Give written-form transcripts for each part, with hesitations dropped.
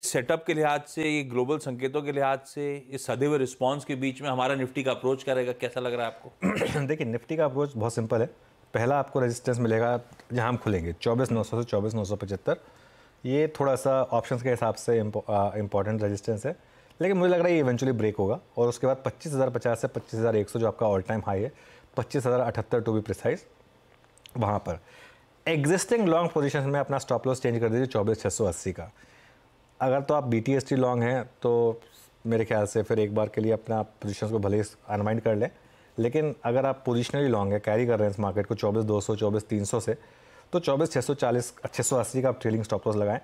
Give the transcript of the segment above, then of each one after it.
Setup के लिहाज से, ये ग्लोबल संकेतों के लिहाज से, इस सधे हुए रिस्पॉन्स के बीच में हमारा निफ्टी का अप्रोच क्या रहेगा, कैसा लग रहा है आपको? देखिए, निफ्टी का अप्रोच बहुत सिंपल है। पहला आपको रेजिस्टेंस मिलेगा जहां हम खुलेंगे 24,900 से 24,975। ये थोड़ा सा ऑप्शंस के हिसाब से इंपॉर्टेंट रेजिस्टेंस है, लेकिन मुझे लग रहा है ये इवेंचुअली ब्रेक होगा। और उसके बाद 25,050 से 25,100 जो आपका ऑल टाइम हाई है, 25,078 टू बी प्रिसाइज, वहाँ पर एग्जिस्टिंग लॉन्ग पोजीशन में अपना स्टॉप लॉस चेंज कर दीजिए 24,680 का। अगर तो आप BTST लॉन्ग हैं तो मेरे ख्याल से फिर एक बार के लिए अपना पोजीशंस को भले ही अनवाइंड कर लें, लेकिन अगर आप पोजिशनली लॉन्ग है, कैरी कर रहे हैं इस मार्केट को 24,200 24,300 से, तो 24,640 680 का आप ट्रेलिंग स्टॉप लॉस लगाएं।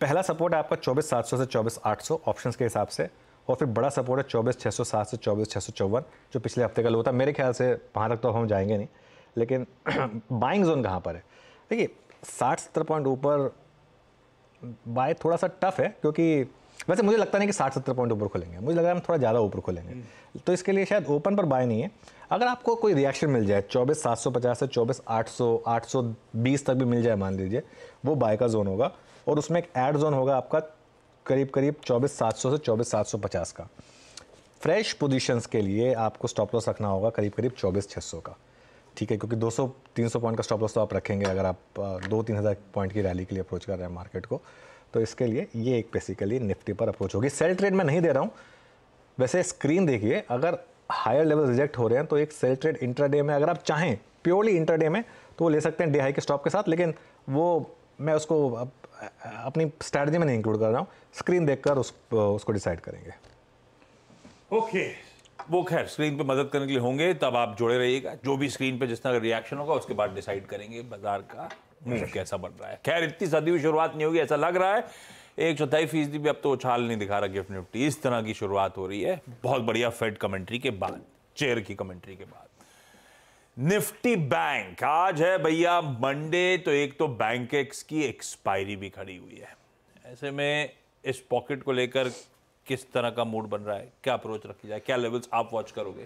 पहला सपोर्ट है आपका 24,700 से 24,800 ऑप्शंस के हिसाब से, और फिर बड़ा सपोर्ट है 24,607 से 24,654 जो पिछले हफ्ते का लो था। मेरे ख्याल से वहाँ तक तो हम जाएंगे नहीं, लेकिन बाइंग जोन कहाँ पर है? देखिए, 60-70 पॉइंट ऊपर बाय थोड़ा सा टफ है, क्योंकि वैसे मुझे लगता नहीं कि 60-70 पॉइंट ऊपर खुलेंगे, मुझे लग रहा है हम थोड़ा ज़्यादा ऊपर खुलेंगे, तो इसके लिए शायद ओपन पर बाय नहीं है। अगर आपको कोई रिएक्शन मिल जाए 24,750 से 24,800 820 तक भी मिल जाए मान लीजिए, वो बाय का जोन होगा। और उसमें एक ऐड जोन होगा आपका करीब करीब 24,700 से 24,750 का। फ्रेश पोजीशंस के लिए आपको स्टॉप लॉस रखना होगा करीब करीब 24,600 का, ठीक है, क्योंकि 200-300 पॉइंट का स्टॉप लॉस तो आप रखेंगे अगर आप 2-3 हज़ार पॉइंट की रैली के लिए अप्रोच कर रहे हैं मार्केट को। तो इसके लिए ये एक बेसिकली निफ्टी पर अप्रोच होगी। सेल ट्रेड में नहीं दे रहा हूँ, वैसे स्क्रीन देखिए, अगर हायर लेवल रिजेक्ट हो रहे हैं तो एक सेल ट्रेड इंट्राडे में अगर आप चाहें प्योरली इंट्राडे में तो वो ले सकते हैं डे हाई के स्टॉप के साथ, लेकिन वो मैं उसको अपनी स्ट्रैटेजी में नहीं इंक्लूड कर रहा हूँ। स्क्रीन देखकर उसको डिसाइड करेंगे। ओके, वो खैर स्क्रीन पे मदद करने के लिए होंगे, तब आप जुड़े रहिएगा। जो भी स्क्रीन पे जिस तरह का रिएक्शन होगा उसके बाद डिसाइड करेंगे बाजार का मूव कैसा बढ़ रहा है। खैर, इतनी सदी हुई शुरुआत नहीं होगी ऐसा लग रहा है। 1/4% भी अब तो उछाल नहीं दिखा रहा गिफ्ट निफ्टी। इस तरह की शुरुआत हो रही है बहुत बढ़िया फेड कमेंट्री के बाद, चेयर की कमेंट्री के बाद। निफ्टी बैंक आज है भैया मंडे, तो एक तो बैंक एक्स की एक्सपायरी भी खड़ी हुई है। ऐसे में इस पॉकेट को लेकर किस तरह का मूड बन रहा है, क्या अप्रोच रखी जाए, क्या लेवल्स आप वॉच करोगे?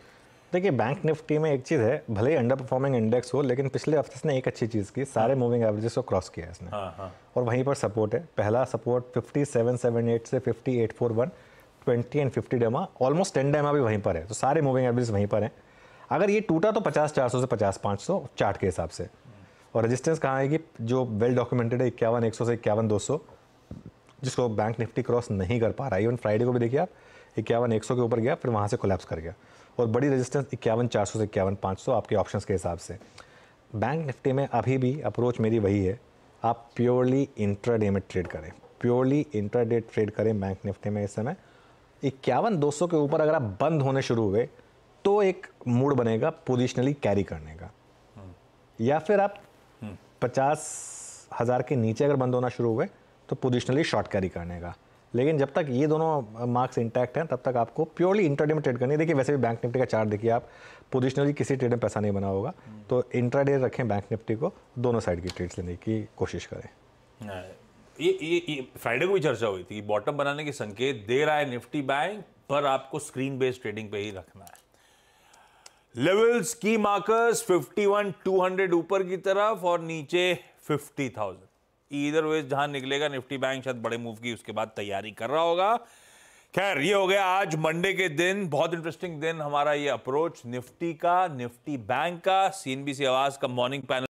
देखिए, बैंक निफ्टी में एक चीज़ है, भले ही अंडर परफॉर्मिंग इंडेक्स हो, लेकिन पिछले हफ्ते इसने एक अच्छी चीज़ की, सारे मूविंग एवरेजेस को क्रॉस किया है इसने। और वहीं पर सपोर्ट है। पहला सपोर्ट 5778 से 5841, 20 एंड 50 डेमा, ऑलमोस्ट 10 डेमा भी वहीं पर है, तो सारे मूविंग एवरेज वहीं पर हैं। अगर ये टूटा तो 50,400 से 50,500 चार्ट के हिसाब से। और रेजिस्टेंस कहाँ आएगी? जो वेल डॉक्यूमेंटेड है 51,100 से 51,200, जिसको बैंक निफ्टी क्रॉस नहीं कर पा रहा है। इवन फ्राइडे को भी देखिए आप 51,100 के ऊपर गया, फिर वहाँ से कोलैप्स कर गया। और बड़ी रेजिस्टेंस 51,400 से 51,500 आपके ऑप्शंस के हिसाब से। बैंक निफ्टी में अभी भी अप्रोच मेरी वही है, आप प्योरली इंट्राडे में ट्रेड करें, प्योरली इंट्राडे ट्रेड करें बैंक निफ्टी में। इस समय 51,200 के ऊपर अगर आप बंद होने शुरू हुए तो एक मूड बनेगा पोजिशनली कैरी करने का, या फिर आप 50,000 के नीचे अगर बंद होना शुरू हुए तो पोजिशनली शॉर्ट कैरी करने का। लेकिन जब तक ये दोनों मार्क्स इंटैक्ट हैं तब तक आपको प्योरली इंट्राडे में ट्रेड करनी है। देखिए, वैसे भी बैंक निफ्टी का चार्ट देखिए आप, पोजिशनली किसी ट्रेड में पैसा नहीं बना होगा, तो इंट्राडे रखें बैंक निफ्टी को, दोनों साइड की ट्रेड्स लेने की कोशिश करें। ये फ्राइडे को भी चर्चा हुई थी, बॉटम बनाने के संकेत दे रहा है निफ्टी बैंक, पर आपको स्क्रीन बेस्ड ट्रेडिंग पे ही रखना है। लेवल्स की मार्कर्स 51,200 ऊपर की तरफ और नीचे 50,000। इधर वे जहां निकलेगा निफ्टी बैंक शायद बड़े मूव की उसके बाद तैयारी कर रहा होगा। खैर, ये हो गया आज मंडे के दिन, बहुत इंटरेस्टिंग दिन हमारा ये अप्रोच निफ्टी का, निफ्टी बैंक का। CNBC आवाज का मॉर्निंग पैनल